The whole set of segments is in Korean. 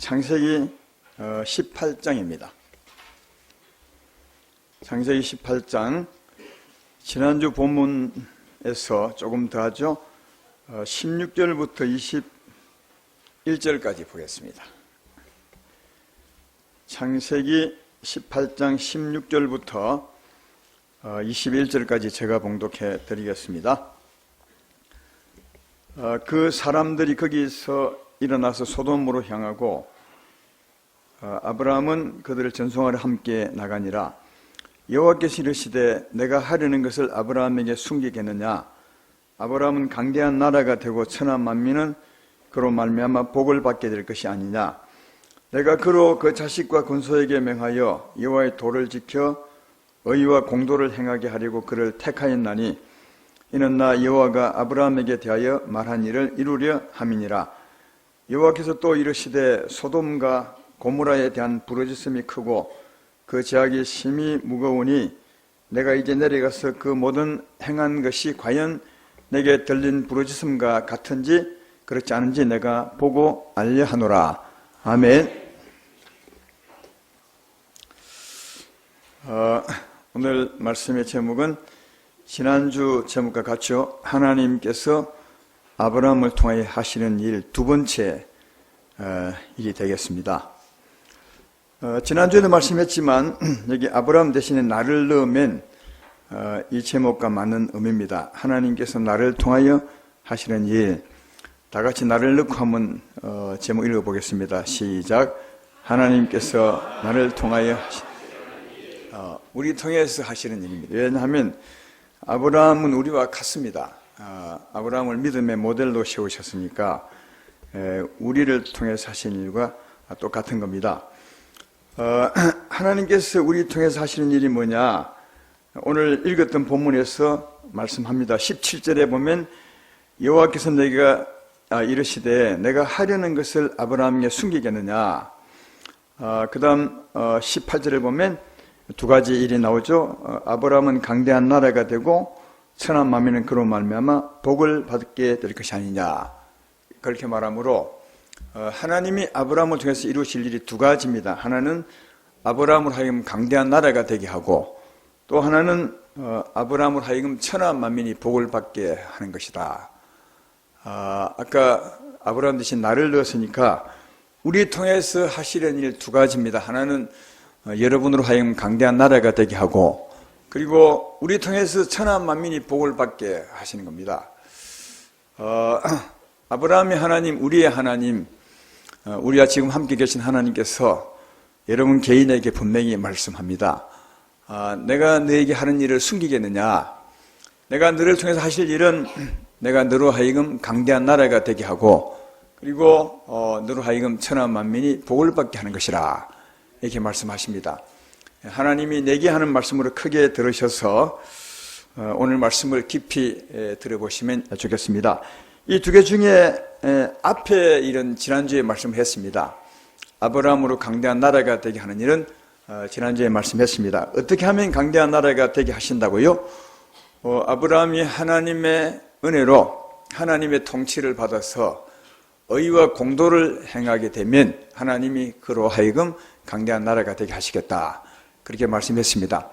창세기 18장입니다. 창세기 18장, 지난주 본문에서 조금 더 하죠. 16절부터 21절까지 보겠습니다. 창세기 18장 16절부터 21절까지 제가 봉독해 드리겠습니다. 그 사람들이 거기서 일어나서 소돔으로 향하고 아브라함은 그들을 전송하러 함께 나가니라. 여호와께서 이르시되 내가 하려는 것을 아브라함에게 숨기겠느냐. 아브라함은 강대한 나라가 되고 천하 만민은 그로 말미암아 복을 받게 될 것이 아니냐. 내가 그로 그 자식과 근소에게 명하여 여호와의 도를 지켜 의와 공도를 행하게 하려고 그를 택하였나니 이는 나 여호와가 아브라함에게 대하여 말한 일을 이루려 함이니라. 여호와께서 또 이르시되 소돔과 고모라에 대한 부르짖음이 크고 그 죄악이 심히 무거우니 내가 이제 내려가서 그 모든 행한 것이 과연 내게 들린 부르짖음과 같은지 그렇지 않은지 내가 보고 알려하노라. 아멘. 오늘 말씀의 제목은 지난주 제목과 같죠. 하나님께서 아브라함을 통하여 하시는 일 두 번째 일이 되겠습니다. 지난주에도 말씀했지만 여기 아브라함 대신에 나를 넣으면 이 제목과 맞는 의미입니다. 하나님께서 나를 통하여 하시는 일. 다 같이 나를 넣고 한번 제목 읽어보겠습니다. 시작. 하나님께서 나를 통하여 우리 통해서 하시는 일입니다. 왜냐하면 아브라함은 우리와 같습니다. 아브라함을 믿음의 모델로 세우셨으니까 우리를 통해서 하시는 일과 똑같은 겁니다. 하나님께서 우리 통해서 하시는 일이 뭐냐? 오늘 읽었던 본문에서 말씀합니다. 17절에 보면 여호와께서 내가 이르시되 내가 하려는 것을 아브라함에게 숨기겠느냐. 그 다음 18절에 보면 두 가지 일이 나오죠. 아브라함은 강대한 나라가 되고 천하 만민은 그로 말미암아 복을 받게 될 것이 아니냐. 그렇게 말하므로 하나님이 아브라함을 통해서 이루실 일이 두 가지입니다. 하나는 아브라함으로 하여금 강대한 나라가 되게 하고 또 하나는 아브라함으로 하여금 천하 만민이 복을 받게 하는 것이다. 아까 아브라함 대신 나를 넣었으니까 우리 통해서 하시려는 일 두 가지입니다. 하나는 여러분으로 하여금 강대한 나라가 되게 하고 그리고 우리 통해서 천하 만민이 복을 받게 하시는 겁니다. 아브라함의 하나님, 우리의 하나님, 우리와 지금 함께 계신 하나님께서 여러분 개인에게 분명히 말씀합니다. 내가 너에게 하는 일을 숨기겠느냐. 내가 너를 통해서 하실 일은 내가 너로 하여금 강대한 나라가 되게 하고 그리고 너로 하여금 천하 만민이 복을 받게 하는 것이라. 이렇게 말씀하십니다. 하나님이 내게 하는 말씀으로 크게 들으셔서 오늘 말씀을 깊이 들어보시면 좋겠습니다. 이 두 개 중에 앞에 일은 지난주에 말씀했습니다. 아브라함으로 강대한 나라가 되게 하는 일은 지난주에 말씀했습니다. 어떻게 하면 강대한 나라가 되게 하신다고요? 아브라함이 하나님의 은혜로 하나님의 통치를 받아서 의와 공도를 행하게 되면 하나님이 그로 하여금 강대한 나라가 되게 하시겠다. 그렇게 말씀했습니다.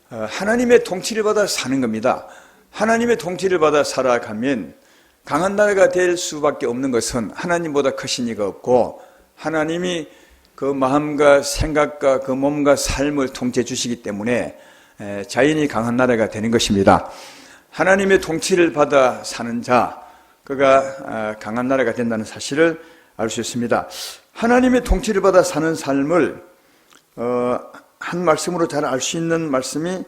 하나님의 통치를 받아 사는 겁니다. 하나님의 통치를 받아 살아가면 강한 나라가 될 수밖에 없는 것은 하나님보다 크신 이가 없고 하나님이 그 마음과 생각과 그 몸과 삶을 통치해 주시기 때문에 자연히 강한 나라가 되는 것입니다. 하나님의 통치를 받아 사는 자, 그가 강한 나라가 된다는 사실을 알 수 있습니다. 하나님의 통치를 받아 사는 삶을 한 말씀으로 잘 알 수 있는 말씀이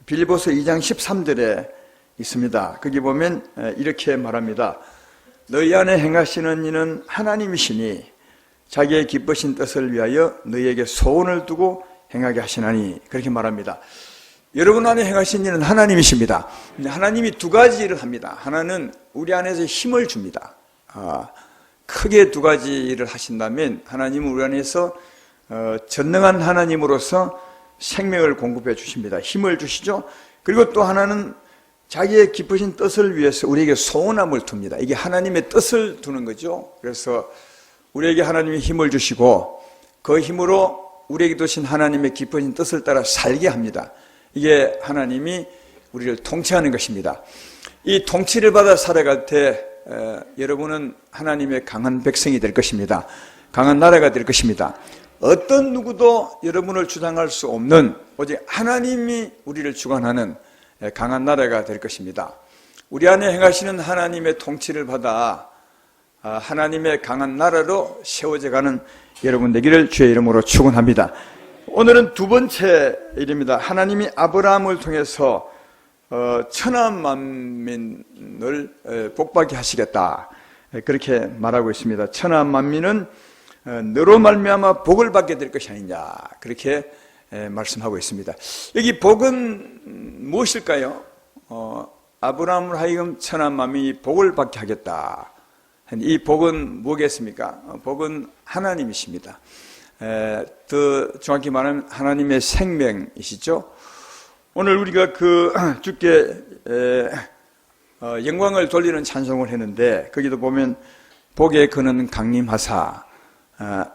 빌립보서 2장 13절에 있습니다. 거기 보면 이렇게 말합니다. 너희 안에 행하시는 이는 하나님이시니 자기의 기쁘신 뜻을 위하여 너희에게 소원을 두고 행하게 하시나니 그렇게 말합니다. 여러분 안에 행하신 일은 하나님이십니다. 하나님이 두 가지 일을 합니다. 하나는 우리 안에서 힘을 줍니다. 크게 두 가지 일을 하신다면 하나님은 우리 안에서 전능한 하나님으로서 생명을 공급해 주십니다. 힘을 주시죠. 그리고 또 하나는 자기의 기쁘신 뜻을 위해서 우리에게 소원함을 둡니다. 이게 하나님의 뜻을 두는 거죠. 그래서 우리에게 하나님이 힘을 주시고 그 힘으로 우리에게 주신 하나님의 깊으신 뜻을 따라 살게 합니다. 이게 하나님이 우리를 통치하는 것입니다. 이 통치를 받아 살아갈 때 여러분은 하나님의 강한 백성이 될 것입니다. 강한 나라가 될 것입니다. 어떤 누구도 여러분을 주장할 수 없는 오직 하나님이 우리를 주관하는 강한 나라가 될 것입니다. 우리 안에 행하시는 하나님의 통치를 받아 하나님의 강한 나라로 세워져가는 여러분 되기를 주의 이름으로 축원합니다. 오늘은 두 번째 일입니다. 하나님이 아브라함을 통해서 천한 만민을 복받게 하시겠다, 그렇게 말하고 있습니다. 천한 만민은 너로 말미암아 복을 받게 될 것이 아니냐, 그렇게 말씀하고 있습니다. 여기 복은 무엇일까요? 아브라함을 하여금 천한 만민이 복을 받게 하겠다. 이 복은 뭐겠습니까? 복은 하나님이십니다. 더 정확히 말하면 하나님의 생명이시죠. 오늘 우리가 주께 영광을 돌리는 찬송을 했는데 거기도 보면 복의 근원 강림하사,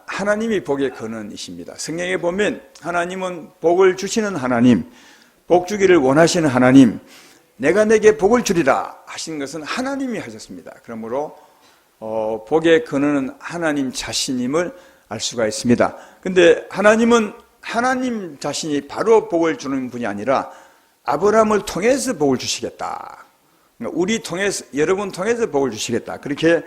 하나님이 복의 근원이십니다. 성경에 보면 하나님은 복을 주시는 하나님, 복 주기를 원하시는 하나님, 내가 내게 복을 주리라 하신 것은 하나님이 하셨습니다. 그러므로 복의 근원은 하나님 자신임을 알 수가 있습니다. 근데 하나님은 하나님 자신이 바로 복을 주는 분이 아니라 아브라함을 통해서 복을 주시겠다. 우리 통해서, 여러분 통해서 복을 주시겠다. 그렇게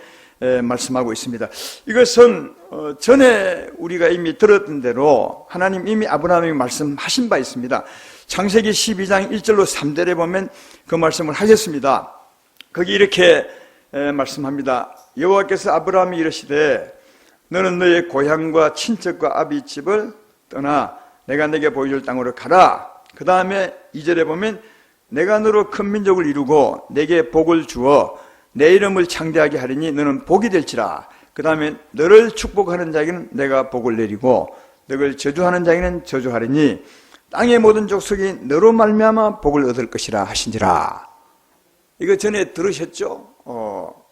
말씀하고 있습니다. 이것은 전에 우리가 이미 들었던 대로 하나님 이미 아브라함에게 말씀하신 바 있습니다. 창세기 12장 1절로 3절에 보면 그 말씀을 하셨습니다. 거기 이렇게 말씀합니다. 여호와께서 아브라함이 이르시되 너는 너의 고향과 친척과 아비 집을 떠나 내가 내게 보여줄 땅으로 가라. 그 다음에 2절에 보면 내가 너로 큰 민족을 이루고 내게 복을 주어 내 이름을 창대하게 하리니 너는 복이 될지라. 그 다음에 너를 축복하는 자에게는 내가 복을 내리고 너를 저주하는 자에게는 저주하리니 땅의 모든 족속이 너로 말미암아 복을 얻을 것이라 하신지라. 이거 전에 들으셨죠?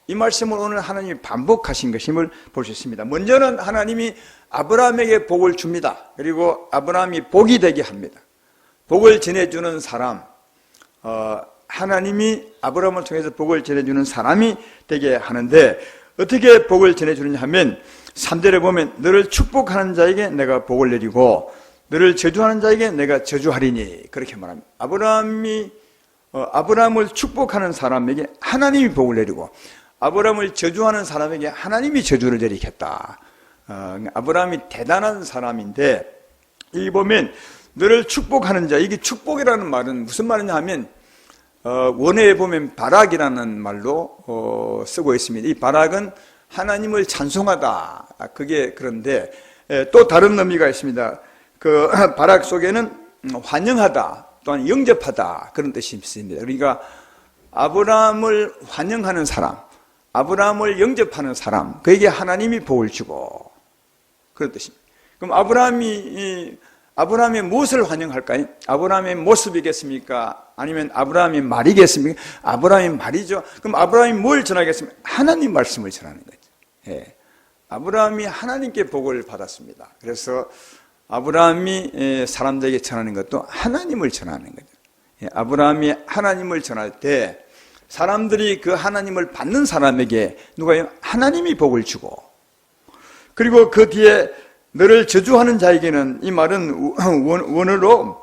이 말씀을 오늘 하나님이 반복하신 것임을 볼 수 있습니다. 먼저는 하나님이 아브라함에게 복을 줍니다. 그리고 아브라함이 복이 되게 합니다. 복을 전해주는 사람, 하나님이 아브라함을 통해서 복을 전해주는 사람이 되게 하는데 어떻게 복을 전해주느냐 하면 3절에 보면 너를 축복하는 자에게 내가 복을 내리고 너를 저주하는 자에게 내가 저주하리니, 그렇게 말합니다. 아브라함을 축복하는 사람에게 하나님이 복을 내리고 아브라함을 저주하는 사람에게 하나님이 저주를 내리겠다. 아브라함이 대단한 사람인데 여기 보면 너를 축복하는 자, 이게 축복이라는 말은 무슨 말이냐 하면 원어에 보면 바락이라는 말로 쓰고 있습니다. 이 바락은 하나님을 찬송하다, 그게 그런데 또 다른 의미가 있습니다. 그 바락 속에는 환영하다, 또한 영접하다, 그런 뜻이 있습니다. 그러니까 아브라함을 환영하는 사람, 아브라함을 영접하는 사람, 그에게 하나님이 복을 주고, 그런 뜻입니다. 그럼 아브라함이 무엇을 환영할까요? 아브라함의 모습이겠습니까? 아니면 아브라함의 말이겠습니까? 아브라함의 말이죠. 그럼 아브라함이 뭘 전하겠습니까? 하나님 말씀을 전하는 거죠. 예. 아브라함이 하나님께 복을 받았습니다. 그래서 아브라함이 사람들에게 전하는 것도 하나님을 전하는 거죠. 예. 아브라함이 하나님을 전할 때 사람들이 그 하나님을 받는 사람에게 누가요? 하나님이 복을 주고, 그리고 그 뒤에 너를 저주하는 자에게는, 이 말은 원어로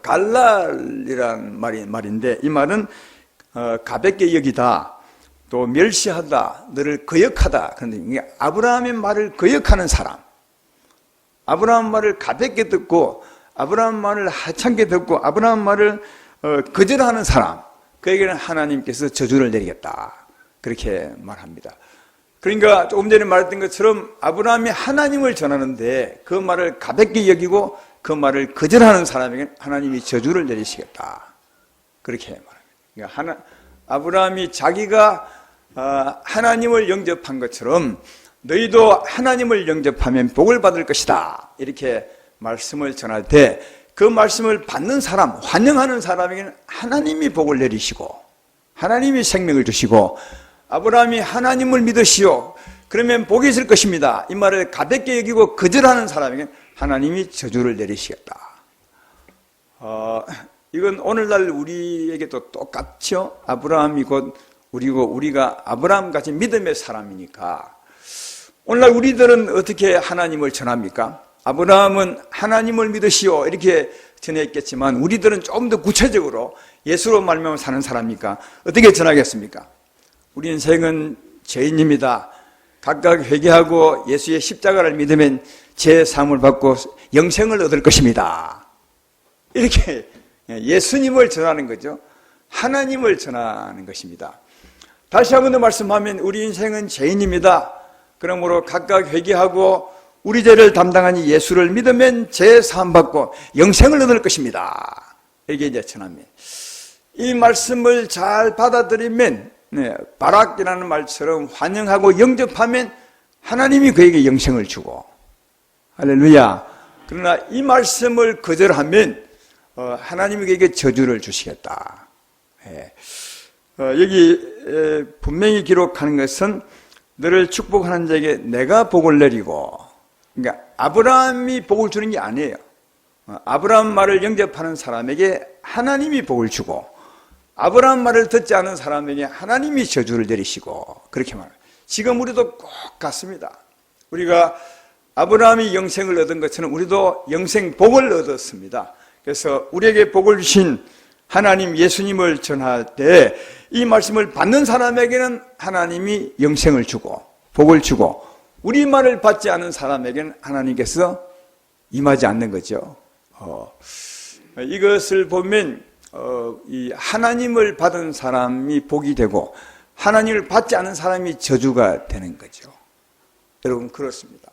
갈랄이란 말인데 이 말은 가볍게 여기다, 또 멸시하다, 너를 거역하다, 그런데 아브라함의 말을 거역하는 사람, 아브라함 말을 가볍게 듣고 아브라함 말을 하찮게 듣고 아브라함 말을 거절하는 사람, 그에게는 하나님께서 저주를 내리겠다, 그렇게 말합니다. 그러니까 조금 전에 말했던 것처럼 아브라함이 하나님을 전하는데 그 말을 가볍게 여기고 그 말을 거절하는 사람에게 하나님이 저주를 내리시겠다, 그렇게 말합니다. 그러니까 아브라함이 자기가 하나님을 영접한 것처럼 너희도 하나님을 영접하면 복을 받을 것이다, 이렇게 말씀을 전할 때 그 말씀을 받는 사람, 환영하는 사람에게는 하나님이 복을 내리시고 하나님이 생명을 주시고, 아브라함이 하나님을 믿으시오, 그러면 복이 있을 것입니다. 이 말을 가볍게 여기고 거절하는 사람에게 하나님이 저주를 내리시겠다. 이건 오늘날 우리에게도 똑같죠. 아브라함이 곧 우리고 우리가 아브라함같이 믿음의 사람이니까 오늘날 우리들은 어떻게 하나님을 전합니까? 아브라함은 하나님을 믿으시오 이렇게 전했겠지만 우리들은 좀 더 구체적으로 예수로 말미암아 사는 사람이니까 어떻게 전하겠습니까? 우리 인생은 죄인입니다. 각각 회개하고 예수의 십자가를 믿으면 제 사함을 받고 영생을 얻을 것입니다. 이렇게 예수님을 전하는 거죠. 하나님을 전하는 것입니다. 다시 한 번 더 말씀하면 우리 인생은 죄인입니다. 그러므로 각각 회개하고 우리 죄를 담당하니 예수를 믿으면 제 사함 받고 영생을 얻을 것입니다. 이게 이제 전합니다. 이 말씀을 잘 받아들이면 바락이라는 말처럼 환영하고 영접하면 하나님이 그에게 영생을 주고 할렐루야. 그러나 이 말씀을 거절하면 하나님이 그에게 저주를 주시겠다. 여기 분명히 기록하는 것은 너를 축복하는 자에게 내가 복을 내리고, 그러니까 아브라함이 복을 주는 게 아니에요. 아브라함 말을 영접하는 사람에게 하나님이 복을 주고 아브라함 말을 듣지 않은 사람에게 하나님이 저주를 내리시고 그렇게 말해요. 지금 우리도 꼭 같습니다. 우리가 아브라함이 영생을 얻은 것처럼 우리도 영생 복을 얻었습니다. 그래서 우리에게 복을 주신 하나님 예수님을 전할 때 이 말씀을 받는 사람에게는 하나님이 영생을 주고 복을 주고 우리 말을 받지 않은 사람에게는 하나님께서 임하지 않는 거죠. 이것을 보면 이 하나님을 받은 사람이 복이 되고 하나님을 받지 않은 사람이 저주가 되는 거죠. 여러분 그렇습니다.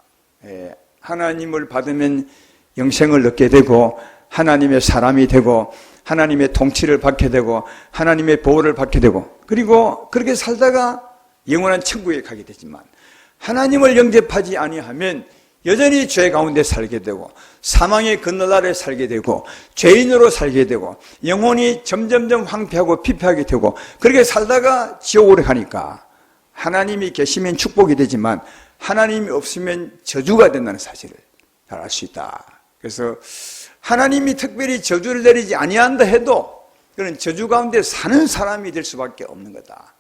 하나님을 받으면 영생을 얻게 되고 하나님의 사람이 되고 하나님의 통치를 받게 되고 하나님의 보호를 받게 되고 그리고 그렇게 살다가 영원한 천국에 가게 되지만 하나님을 영접하지 아니하면 여전히 죄 가운데 살게 되고 사망의 건너 아래 살게 되고 죄인으로 살게 되고 영혼이 점점점 황폐하고 피폐하게 되고 그렇게 살다가 지옥으로 가니까 하나님이 계시면 축복이 되지만 하나님이 없으면 저주가 된다는 사실을 잘 알 수 있다. 그래서 하나님이 특별히 저주를 내리지 아니한다 해도 그는 저주 가운데 사는 사람이 될 수밖에 없는 거다.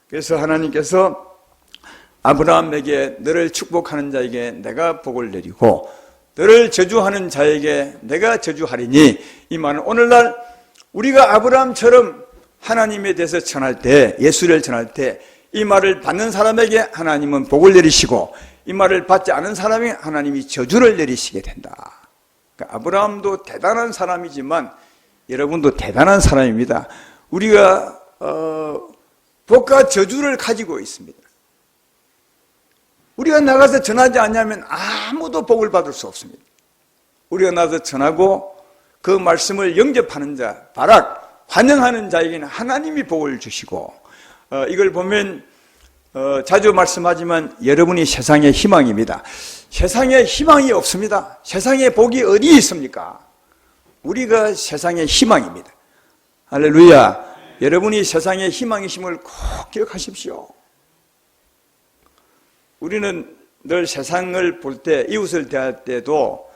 그래서 하나님께서 아브라함에게 너를 축복하는 자에게 내가 복을 내리고 너를 저주하는 자에게 내가 저주하리니 이 말은 오늘날 우리가 아브라함처럼 하나님에 대해서 전할 때 예수를 전할 때 이 말을 받는 사람에게 하나님은 복을 내리시고 이 말을 받지 않은 사람에게 하나님이 저주를 내리시게 된다. 그러니까 아브라함도 대단한 사람이지만 여러분도 대단한 사람입니다. 우리가 복과 저주를 가지고 있습니다. 우리가 나가서 전하지 않냐면 아무도 복을 받을 수 없습니다. 우리가 나가서 전하고 그 말씀을 영접하는 자, 바락, 환영하는 자에게는 하나님이 복을 주시고 이걸 보면 자주 말씀하지만 여러분이 세상의 희망입니다. 세상에 희망이 없습니다. 세상에 복이 어디 있습니까? 우리가 세상의 희망입니다. 할렐루야. 여러분이 세상의 희망이심을 꼭 기억하십시오. 우리는 늘 세상을 볼 때, 이웃을 대할 때도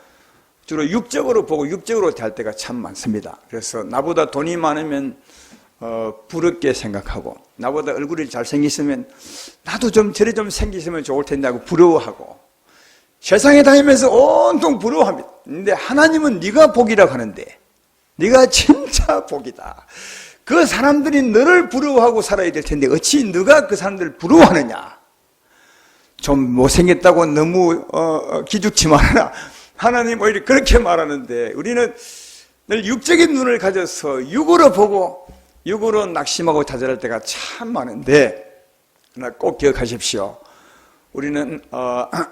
주로 육적으로 보고 육적으로 대할 때가 참 많습니다. 그래서 나보다 돈이 많으면 부럽게 생각하고 나보다 얼굴이 잘생겼으면 나도 좀 저래 좀 생기시면 좋을 텐데 하고 부러워하고 세상에 다니면서 온통 부러워합니다. 근데 하나님은 네가 복이라고 하는데 네가 진짜 복이다. 그 사람들이 너를 부러워하고 살아야 될 텐데 어찌 네가 그 사람들을 부러워하느냐. 좀 못생겼다고 너무 기죽지 말아라. 하나님 오히려 그렇게 말하는데 우리는 늘 육적인 눈을 가져서 육으로 보고 육으로 낙심하고 좌절할 때가 참 많은데 그러나 꼭 기억하십시오. 우리는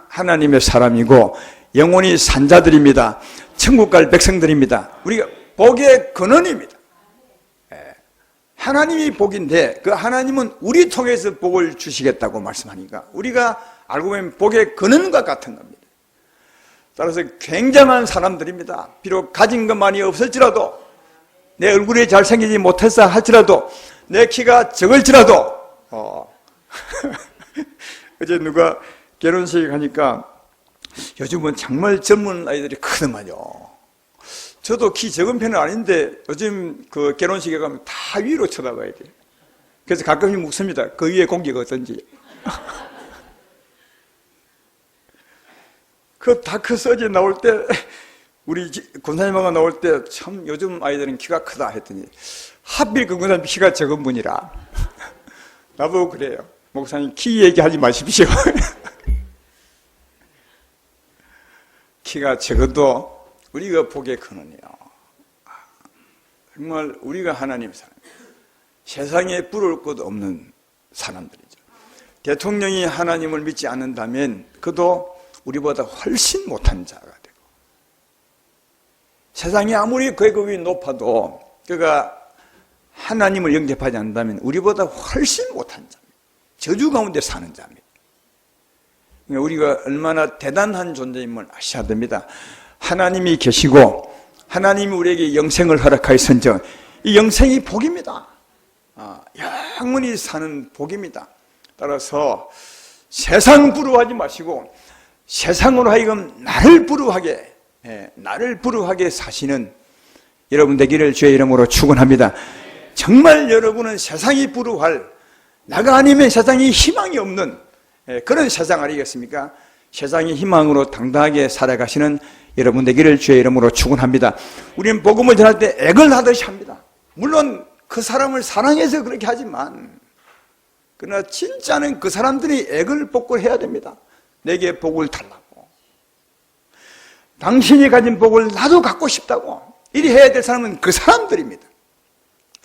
하나님의 사람이고 영원히 산자들입니다. 천국 갈 백성들입니다. 우리가 복의 근원입니다. 하나님이 복인데 그 하나님은 우리 통해서 복을 주시겠다고 말씀하니까 우리가 알고 보면 복의 근원과 같은 겁니다. 따라서 굉장한 사람들입니다. 비록 가진 것만이 없을지라도 내 얼굴이 잘생기지 못했어 할지라도 내 키가 적을지라도 어제 누가 결혼식에 가니까 요즘은 정말 젊은 아이들이 크더만요. 저도 키 적은 편은 아닌데 요즘 그 결혼식에 가면 다 위로 쳐다봐야 돼요. 그래서 가끔씩 묻습니다. 그 위에 공기가 어떤지. 그 다크 서지 나올 때, 우리 권사님하고 나올 때 참 요즘 아이들은 키가 크다 했더니 하필 그 권사님 키가 적은 분이라 나보고 그래요. 목사님 키 얘기하지 마십시오. 키가 적어도 우리가 복의 근원이요. 정말 우리가 하나님 사람, 세상에 부러울 것 없는 사람들이죠. 대통령이 하나님을 믿지 않는다면 그도 우리보다 훨씬 못한 자가 되고, 세상이 아무리 계급이 높아도 그가 하나님을 영접하지 않는다면 우리보다 훨씬 못한 자입니다. 저주 가운데 사는 자입니다. 우리가 얼마나 대단한 존재임을 아셔야 됩니다. 하나님이 계시고 하나님이 우리에게 영생을 허락하였은즉 이 영생이 복입니다. 영원히 사는 복입니다. 따라서 세상 부러워하지 마시고 세상으로 하여금 나를 부러워하게 사시는 여러분 되기를 주의 이름으로 축원합니다. 정말 여러분은 세상이 부러워할, 나가 아니면 세상에 희망이 없는 그런 세상 아니겠습니까? 세상의 희망으로 당당하게 살아가시는 여러분 되기를 주의 이름으로 축원합니다. 우리는 복음을 전할 때 액을 하듯이 합니다. 물론 그 사람을 사랑해서 그렇게 하지만, 그러나 진짜는 그 사람들이 액을 복을 해야 됩니다. 내게 복을 달라고, 당신이 가진 복을 나도 갖고 싶다고 이리 해야 될 사람은 그 사람들입니다.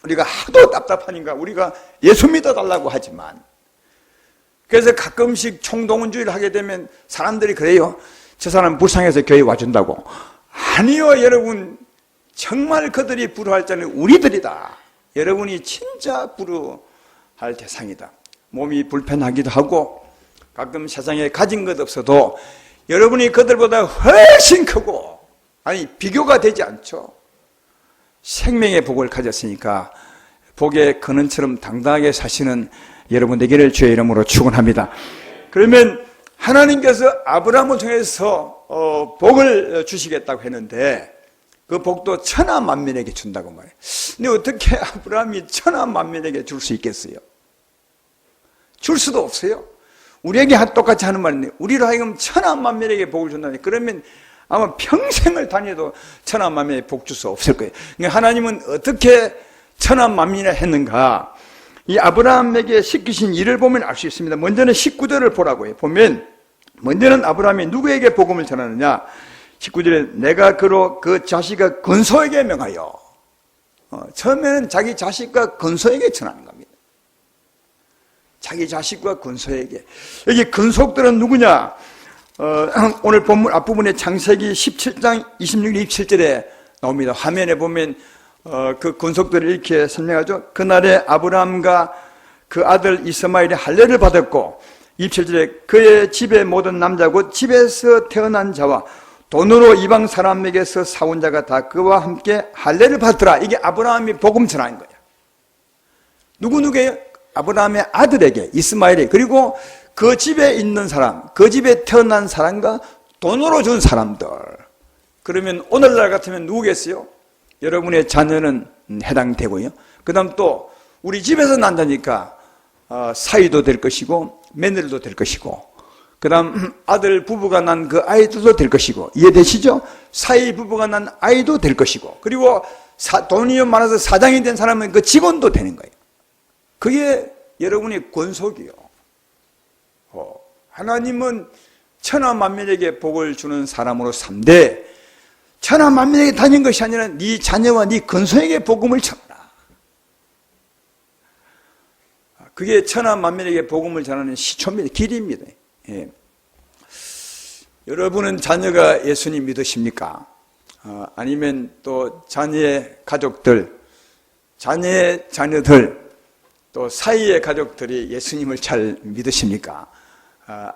우리가 하도 답답하니까 우리가 예수 믿어달라고 하지만, 그래서 가끔씩 총동원주의를 하게 되면 사람들이 그래요. 저 사람 불쌍해서 교회 와준다고. 아니요, 여러분. 정말 그들이 부러워할 자는 우리들이다. 여러분이 진짜 부러워할 대상이다. 몸이 불편하기도 하고 가끔 세상에 가진 것 없어도 여러분이 그들보다 훨씬 크고, 아니 비교가 되지 않죠. 생명의 복을 가졌으니까 복의 근원처럼 당당하게 사시는 여러분 되기를 주의 이름으로 축원합니다. 그러면 하나님께서 아브라함을 통해서 복을 주시겠다고 했는데 그 복도 천하 만민에게 준다고 말해요. 근데 어떻게 아브라함이 천하 만민에게 줄 수 있겠어요? 줄 수도 없어요. 우리에게 똑같이 하는 말인데 우리로 하여금 천하 만민에게 복을 준다니, 그러면 아마 평생을 다녀도 천하 만민에게 복 줄 수 없을 거예요. 그러니까 하나님은 어떻게 천하 만민을 했는가? 이 아브라함에게 시키신 일을 보면 알 수 있습니다. 먼저는 19절을 보라고 해요. 보면 먼저는 아브라함이 누구에게 복음을 전하느냐? 19절에 내가 그로 그 자식과 근소에게 명하여, 처음에는 자기 자식과 근소에게 전하는 겁니다. 자기 자식과 근소에게. 여기 근속들은 누구냐? 오늘 본문 앞부분에 창세기 17장 26, 27절에 나옵니다. 화면에 보면 그 근속들을 이렇게 설명하죠. 그날에 아브라함과 그 아들 이스마엘이 할례를 받았고, 27절에 그의 집의 모든 남자 곧 집에서 태어난 자와 돈으로 이방 사람에게서 사온 자가 다 그와 함께 할례를 받더라. 이게 아브라함이 복음 전하는 거예요. 누구누구예요? 아브라함의 아들에게, 이스마엘이, 그리고 그 집에 있는 사람, 그 집에 태어난 사람과 돈으로 준 사람들. 그러면 오늘날 같으면 누구겠어요? 여러분의 자녀는 해당되고요. 그 다음 또 우리 집에서 난다니까 사위도 될 것이고 며느리도 될 것이고, 그 다음 아들 부부가 난 그 아이들도 될 것이고, 이해되시죠? 사위 부부가 난 아이도 될 것이고, 그리고 돈이 많아서 사장이 된 사람은 그 직원도 되는 거예요. 그게 여러분의 권속이요. 하나님은 천하 만민에게 복을 주는 사람으로 삼되, 천하 만민에게 다닌 것이 아니라 네 자녀와 네 근소에게 복음을 전하라. 그게 천하 만민에게 복음을 전하는 시초입니다. 길입니다. 예. 여러분은 자녀가 예수님 믿으십니까? 아니면 또 자녀의 가족들, 자녀의 자녀들, 또 사이의 가족들이 예수님을 잘 믿으십니까?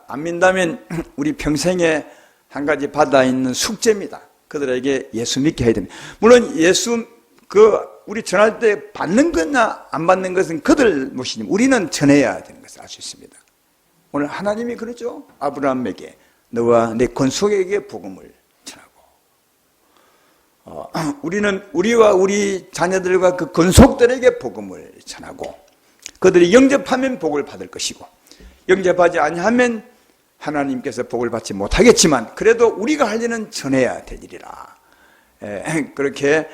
안 믿다면 우리 평생에 한 가지 받아 있는 숙제입니다. 그들에게 예수 믿게 해야 됩니다. 물론 예수 우리 전할 때 받는 거나 안 받는 것은 그들 몫이니 우리는 전해야 되는 것을 알 수 있습니다. 오늘 하나님이 그러죠. 아브라함에게 너와 내 건속에게 복음을 전하고, 우리는 우리와 우리 자녀들과 그 건속들에게 복음을 전하고, 그들이 영접하면 복을 받을 것이고, 영접하지 아니하면 하나님께서 복을 받지 못하겠지만 그래도 우리가 할 일은 전해야 될 일이라. 그렇게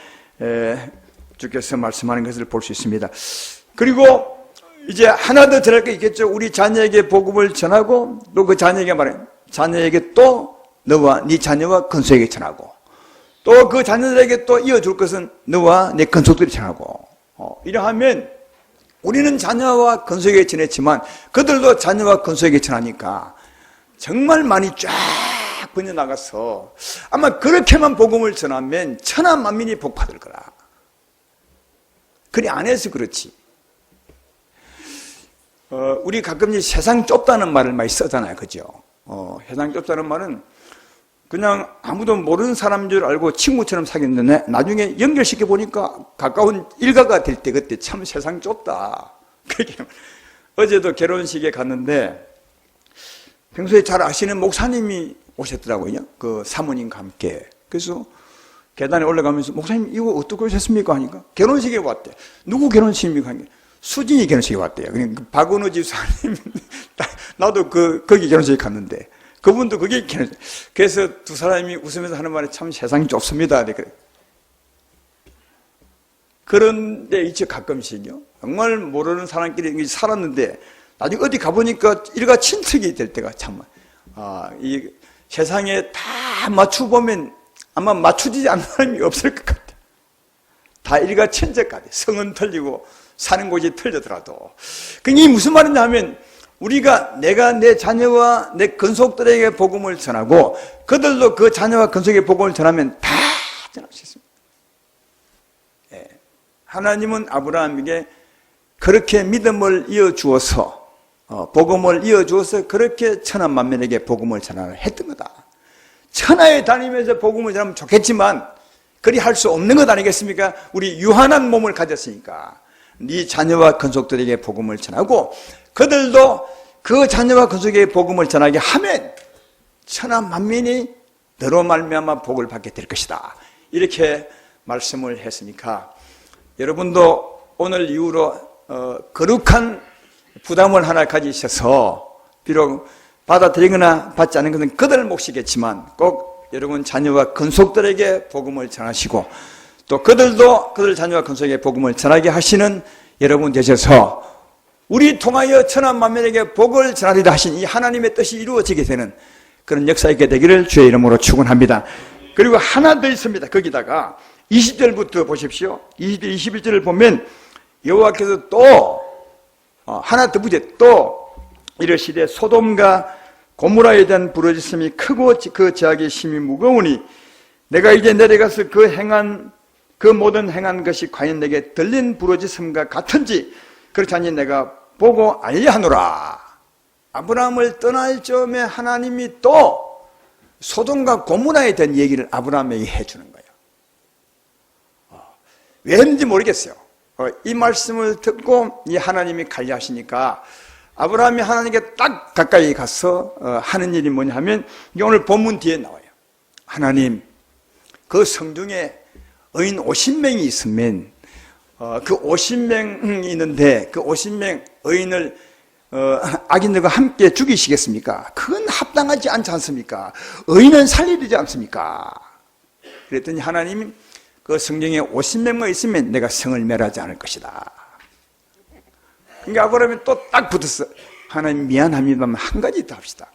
주께서 말씀하는 것을 볼 수 있습니다. 그리고 이제 하나 더 전할 게 있겠죠. 우리 자녀에게 복음을 전하고, 또 그 자녀에게 말해, 자녀에게 또 너와 네 자녀와 건속에게 전하고, 또 그 자녀들에게 또 이어줄 것은 너와 내 건속들이 전하고, 이러하면 우리는 자녀와 건속에게 전했지만 그들도 자녀와 건속에게 전하니까 정말 많이 쫙 번져나가서 아마 그렇게만 복음을 전하면 천하 만민이 복 받을 거라. 그리 안 해서 그렇지. 우리 가끔 세상 좁다는 말을 많이 쓰잖아요. 그죠? 세상 좁다는 말은 그냥 아무도 모르는 사람인 줄 알고 친구처럼 사귀었는데 나중에 연결시켜 보니까 가까운 일가가 될 때 그때 참 세상 좁다. 어제도 결혼식에 갔는데 평소에 잘 아시는 목사님이 오셨더라고요. 그 사모님과 함께. 그래서 계단에 올라가면서 목사님 이거 어떻게 오셨습니까? 하니까 결혼식에 왔대. 누구 결혼식입니까? 하니까 수진이 결혼식에 왔대요. 그러니까 박은호 집사님 나도 거기 결혼식에 갔는데 그분도 거기 결혼식. 그래서 두 사람이 웃으면서 하는 말이 참 세상이 좁습니다. 그런데 이제 가끔씩요. 정말 모르는 사람끼리 살았는데 나중에 어디 가보니까 일가 친척이 될 때가 참, 이 세상에 다 맞춰보면 아마 맞추지 않는 사람이 없을 것 같아. 다 일가 친척까지. 성은 틀리고 사는 곳이 틀리더라도. 그게 무슨 말이냐 하면 내가 내 자녀와 내 건속들에게 복음을 전하고 그들도 그 자녀와 건속의 복음을 전하면 다 전할 수 있습니다. 하나님은 아브라함에게 그렇게 믿음을 이어주어서 복음을 이어주어서 그렇게 천하 만민에게 복음을 전하를 했던 거다. 천하에 다니면서 복음을 전하면 좋겠지만 그리 할 수 없는 것 아니겠습니까? 우리 유한한 몸을 가졌으니까 네 자녀와 건속들에게 복음을 전하고 그들도 그 자녀와 건속에게 복음을 전하게 하면 천하 만민이 너로 말미암아 복을 받게 될 것이다. 이렇게 말씀을 했으니까 여러분도 오늘 이후로 거룩한 부담을 하나 가지셔서 비록 받아들이거나 받지 않은 것은 그들 몫이겠지만 꼭 여러분 자녀와 건속들에게 복음을 전하시고 또 그들도 그들 자녀와 건속에게 복음을 전하게 하시는 여러분 되셔서 우리 통하여 천하 만민에게 복을 전하리라 하신 이 하나님의 뜻이 이루어지게 되는 그런 역사 있게 되기를 주의 이름으로 축원합니다. 그리고 하나 더 있습니다. 거기다가 20절부터 보십시오. 20절, 21절을 보면 여호와께서 또 하나 더 붙여 또 이르시되 소돔과 고모라에 대한 부르짖음이 크고 그 죄악의 심이 무거우니 내가 이제 내려가서 그 모든 행한 것이 과연 내게 들린 부르짖음과 같은지 그렇지 않니 내가 보고 알려하노라. 아브라함을 떠날 즈음에 하나님이 또 소돔과 고모라에 대한 얘기를 아브라함에게 해주는 거예요. 왜 했는지 모르겠어요. 이 말씀을 듣고 이 하나님이 관리하시니까 아브라함이 하나님께 딱 가까이 가서 하는 일이 뭐냐 하면 오늘 본문 뒤에 나와요. 하나님, 그 성중에 의인 50명이 있으면 그 50명이 있는데 그 50명 의인을 악인들과 함께 죽이시겠습니까? 그건 합당하지 않지 않습니까? 의인은 살리지 않습니까? 그랬더니 하나님이 그 성경에 50명만 있으면 내가 성을 멸하지 않을 것이다. 그러니까 아브라함이 또 딱 붙었어. 하나님 미안합니다만 한 가지 더 합시다.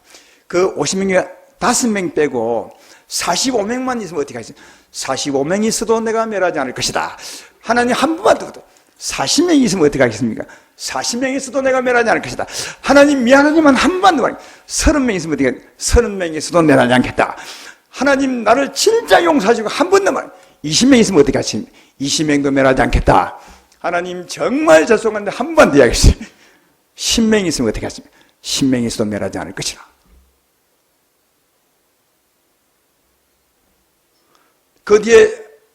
그 50명 중에 5명 빼고 45명만 있으면 어떻게 하겠어요? 45명이 있어도 내가 멸하지 않을 것이다. 하나님 한 번만 더 붙어. 40명이 있으면 어떻게 하겠습니까? 40명이 있어도 내가 멸하지 않을 것이다. 하나님 미안하지만 한 번만 더 말해. 30명 있으면 어떻게 하겠습니까? 30명이 있어도 멸하지 않겠다. 하나님 나를 진짜 용서하시고 한 번 더 말해. 20명 있으면 어떻게 하십니까? 20명도 멸하지 않겠다. 하나님 정말 죄송한데 한 번 더 이야기했어요. 10명 있으면 어떻게 하십니까? 10명 있어도 멸하지 않을 것이라. 그 뒤에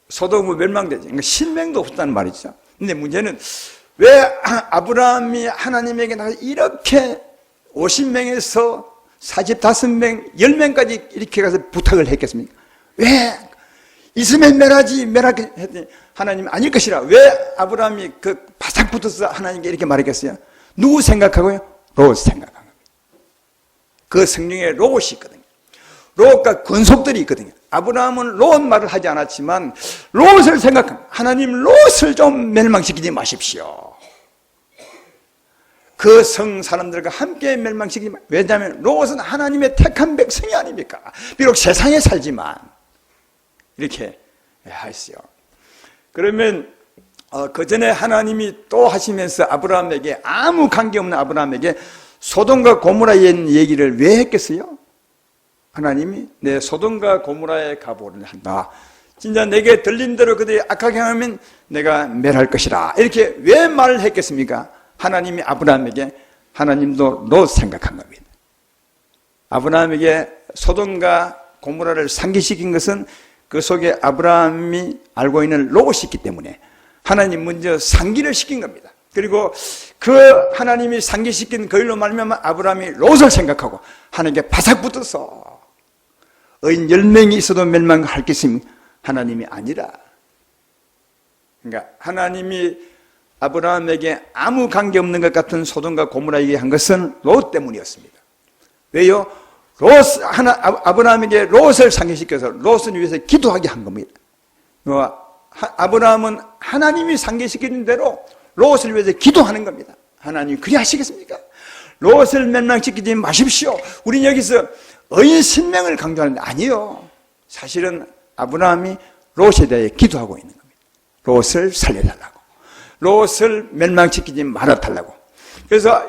소돔은 멸망되지. 그러니까 10명도 없었다는 말이죠. 근데 문제는 왜 아브라함이 하나님에게 나가서 이렇게 50명에서 45명, 10명까지 이렇게 가서 부탁을 했겠습니까? 왜? 있으면 멸하지, 멸하게 했더니 하나님이 아닐 것이라. 왜 아브라함이 바싹 붙어서 하나님께 이렇게 말했겠어요? 누구 생각하고요? 롯 생각한 겁니다. 그 성경에 롯이 있거든요. 롯과 권속들이 있거든요. 아브라함은 롯 말을 하지 않았지만 롯을 생각합니다. 하나님 롯을 좀 멸망시키지 마십시오. 그 성 사람들과 함께 멸망시키지 마십시오. 왜냐하면 롯은 하나님의 택한 백성이 아닙니까? 비록 세상에 살지만 이렇게 하였어요. 그러면 그 전에 하나님이 또 하시면서 아브라함에게 아무 관계없는 아브라함에게 소돔과 고모라의 얘기를 왜 했겠어요? 하나님이 내 소돔과 고모라에 가보려 한다. 진짜 내게 들린 대로 그들이 악하게 하면 내가 멸할 것이라. 이렇게 왜 말을 했겠습니까? 하나님이 아브라함에게 하나님도 롯 생각한 겁니다. 아브라함에게 소돔과 고모라를 상기시킨 것은 그 속에 아브라함이 알고 있는 롯이 있기 때문에 하나님 먼저 상기를 시킨 겁니다. 그리고 그 하나님이 상기시킨 그 일로 말미암아 아브라함이 롯을 생각하고 하나님께 바싹 붙어서 의인 10명이 있어도 멸망할 것임 하나님이 아니라. 그러니까 하나님이 아브라함에게 아무 관계없는 것 같은 소돔과 고모라에게 한 것은 롯 때문이었습니다. 왜요? 아브라함에게 롯을 상기시켜서 롯을 위해서 기도하게 한 겁니다. 아브라함은 하나님이 상기시키는 대로 롯을 위해서 기도하는 겁니다. 하나님 그리 하시겠습니까? 롯을 멸망시키지 마십시오. 우린 여기서 의인 신명을 강조하는데 아니요. 사실은 아브라함이 롯에 대해 기도하고 있는 겁니다. 롯을 살려달라고. 롯을 멸망시키지 말아달라고. 그래서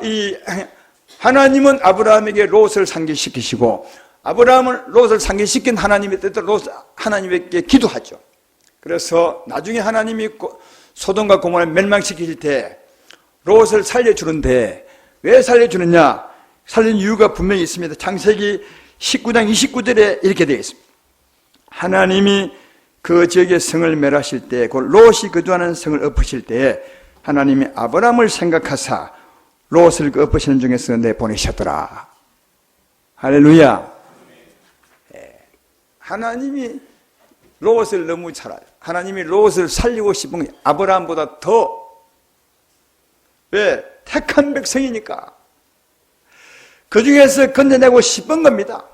하나님은 아브라함에게 롯을 상기시키시고 아브라함은 롯을 상기시킨 하나님의 뜻대로 하나님에게 기도하죠. 그래서 나중에 하나님이 소돔과 고모라를 멸망시킬 때 롯을 살려주는데 왜 살려주느냐? 살린 이유가 분명히 있습니다. 창세기 19장 29절에 이렇게 되어 있습니다. 하나님이 그 지역의 성을 멸하실 때, 곧 롯이 거주하는 성을 엎으실 때 하나님이 아브라함을 생각하사 롯을 엎으시는 중에서 내보내셨더라. 할렐루야. 하나님이 롯을 너무 잘 알아요. 하나님이 롯을 살리고 싶은 게 아브라함보다 더. 왜? 택한 백성이니까. 그 중에서 건져내고 싶은 겁니다.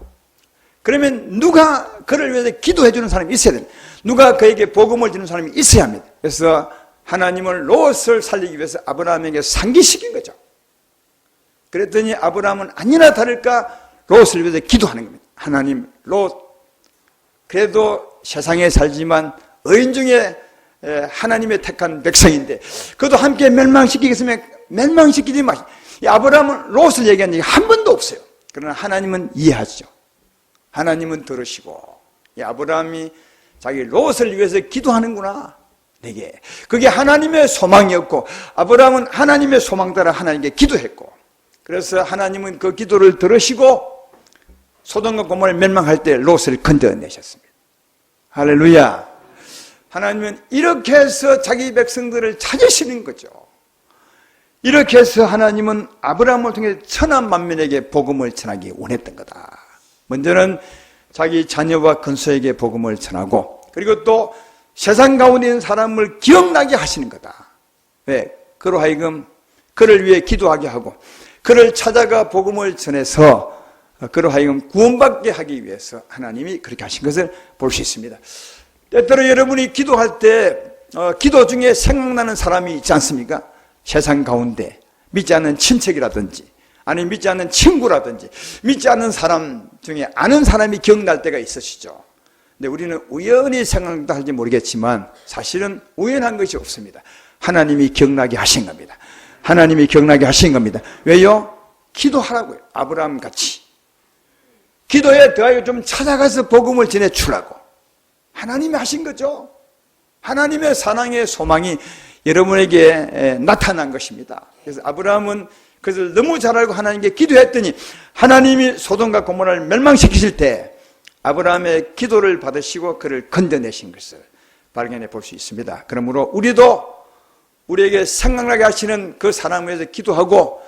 그러면 누가 그를 위해서 기도해 주는 사람이 있어야 됩니다. 누가 그에게 복음을 주는 사람이 있어야 합니다. 그래서 하나님은 롯을 살리기 위해서 아브라함에게 상기시킨 거죠. 그랬더니 아브라함은 아니나 다를까 롯을 위해서 기도하는 겁니다. 하나님, 롯 그래도 세상에 살지만 의인 중에 하나님의 택한 백성인데 그도 함께 멸망시키겠으면 멸망시키지 마시오. 아브라함은 롯을 얘기한 적이 한 번도 없어요. 그러나 하나님은 이해하죠. 하나님은 들으시고 아브라함이 자기 롯을 위해서 기도하는구나. 내게 그게 하나님의 소망이었고 아브라함은 하나님의 소망 따라 하나님께 기도했고 그래서 하나님은 그 기도를 들으시고 소돔과 고모라를 멸망할 때 롯을 건져내셨습니다. 할렐루야. 하나님은 이렇게 해서 자기 백성들을 찾으시는 거죠. 이렇게 해서 하나님은 아브라함을 통해 천한 만민에게 복음을 전하기 원했던 거다. 먼저는 자기 자녀와 근소에게 복음을 전하고 그리고 또 세상 가운데 있는 사람을 기억나게 하시는 거다. 왜? 그로 하여금 그를 위해 기도하게 하고 그를 찾아가 복음을 전해서 그로 하여금 구원받게 하기 위해서 하나님이 그렇게 하신 것을 볼 수 있습니다. 때때로 여러분이 기도할 때 기도 중에 생각나는 사람이 있지 않습니까? 세상 가운데 믿지 않는 친척이라든지 아니면 믿지 않는 친구라든지 믿지 않는 사람 중에 아는 사람이 기억날 때가 있으시죠. 근데 우리는 우연히 생각도 할지 모르겠지만 사실은 우연한 것이 없습니다. 하나님이 기억나게 하신 겁니다. 하나님이 기억나게 하신 겁니다. 왜요? 기도하라고요. 아브라함 같이 기도에 더하여 좀 찾아가서 복음을 전해주라고 하나님이 하신 거죠. 하나님의 사랑의 소망이 여러분에게 나타난 것입니다. 그래서 아브라함은 그것을 너무 잘 알고 하나님께 기도했더니 하나님이 소돔과 고모라를 멸망시키실 때 아브라함의 기도를 받으시고 그를 건져내신 것을 발견해 볼 수 있습니다. 그러므로 우리도 우리에게 생각나게 하시는 그 사람을 위해서 기도하고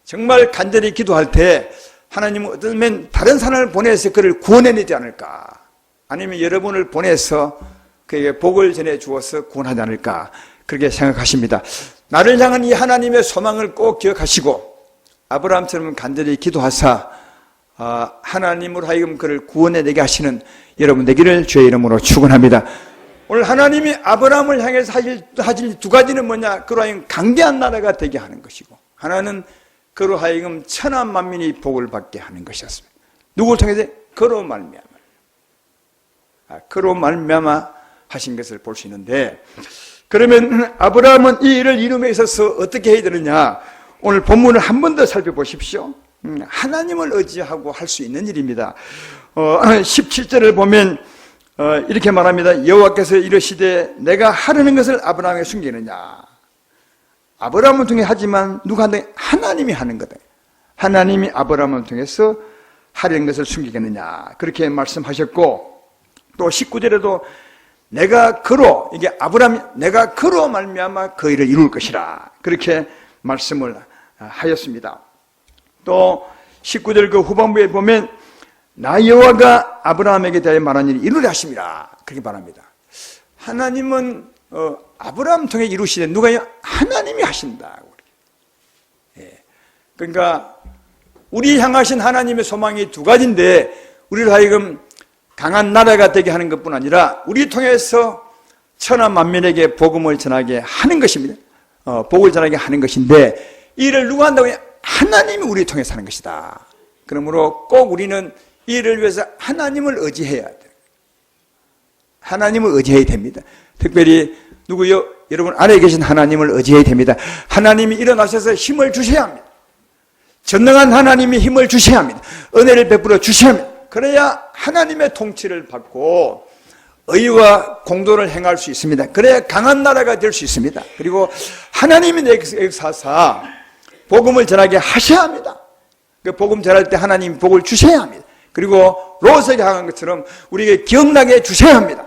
정말 간절히 기도할 때 하나님은 어쩌면 다른 사람을 보내서 그를 구원해내지 않을까, 아니면 여러분을 보내서 그에게 복을 전해 주어서 구원하지 않을까, 그렇게 생각하십니다. 나를 향한 이 하나님의 소망을 꼭 기억하시고 아브라함처럼 간절히 기도하사 하나님으로 하여금 그를 구원해내게 하시는 여러분 되기를 주의 이름으로 축원합니다. 오늘 하나님이 아브라함을 향해서 하실 두 가지는 뭐냐? 그로 하여금 강대한 나라가 되게 하는 것이고, 하나는 그로 하여금 천하 만민이 복을 받게 하는 것이었습니다. 누구를 통해서? 그로 말미암아. 그로 말미암아 하신 것을 볼 수 있는데, 그러면 아브라함은 이 일을 이룸에 있어서 어떻게 해야 되느냐? 오늘 본문을 한 번 더 살펴보십시오. 하나님을 의지하고 할 수 있는 일입니다. 17절을 보면 이렇게 말합니다. 여호와께서 이르시되 내가 하려는 것을 아브라함에게 숨기느냐? 아브라함을 통해 하지만 누가 하는? 하나님이 하는 거다. 하나님이 아브라함을 통해서 하려는 것을 숨기겠느냐? 그렇게 말씀하셨고, 또 19절에도 내가 그로, 이게 아브라함이 내가 그로 말미암아 그 일을 이룰 것이라, 그렇게 말씀을 하였습니다. 또 19절 그 후반부에 보면 나 여호와가 아브라함에게 대하여 말한 일을 이루려 하심이라, 그렇게 말합니다. 하나님은 아브라함 통해 이루시되 누가요? 하나님이 하신다고. 그러니까 우리 향하신 하나님의 소망이 두 가지인데, 우리를 하여금 강한 나라가 되게 하는 것뿐 아니라 우리 통해서 천하 만민에게 복음을 전하게 하는 것입니다. 복을 전하게 하는 것인데, 이 일을 누가 한다고요? 하나님이 우리 통해서 하는 것이다. 그러므로 꼭 우리는 이 일을 위해서 하나님을 의지해야 돼요. 하나님을 의지해야 됩니다. 특별히 누구요? 여러분 안에 계신 하나님을 의지해야 됩니다. 하나님이 일어나셔서 힘을 주셔야 합니다. 전능한 하나님이 힘을 주셔야 합니다. 은혜를 베풀어 주셔야 합니다. 그래야 하나님의 통치를 받고 의와 공도를 행할 수 있습니다. 그래야 강한 나라가 될 수 있습니다. 그리고 하나님이 내 역사사 복음을 전하게 하셔야 합니다. 그 복음 전할 때 하나님 복을 주셔야 합니다. 그리고 로스에게 하는 것처럼 우리에게 기억나게 주셔야 합니다.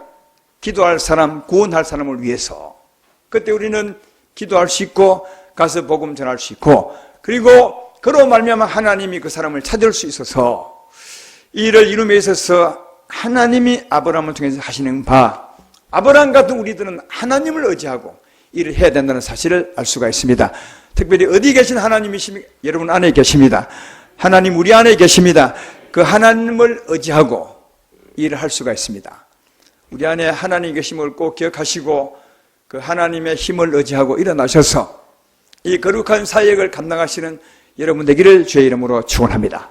기도할 사람, 구원할 사람을 위해서. 그때 우리는 기도할 수 있고 가서 복음 전할 수 있고, 그리고 그로 말미암아 하나님이 그 사람을 찾을 수 있어서 이 일을 이룸에 있어서 하나님이 아브라함을 통해서 하시는 바, 아브라함 같은 우리들은 하나님을 의지하고 일을 해야 된다는 사실을 알 수가 있습니다. 특별히 어디 계신 하나님이십니까? 여러분 안에 계십니다. 하나님 우리 안에 계십니다. 그 하나님을 의지하고 일을 할 수가 있습니다. 우리 안에 하나님 계심을 꼭 기억하시고 그 하나님의 힘을 의지하고 일어나셔서 이 거룩한 사역을 감당하시는 여러분 되기를 주의 이름으로 축원합니다.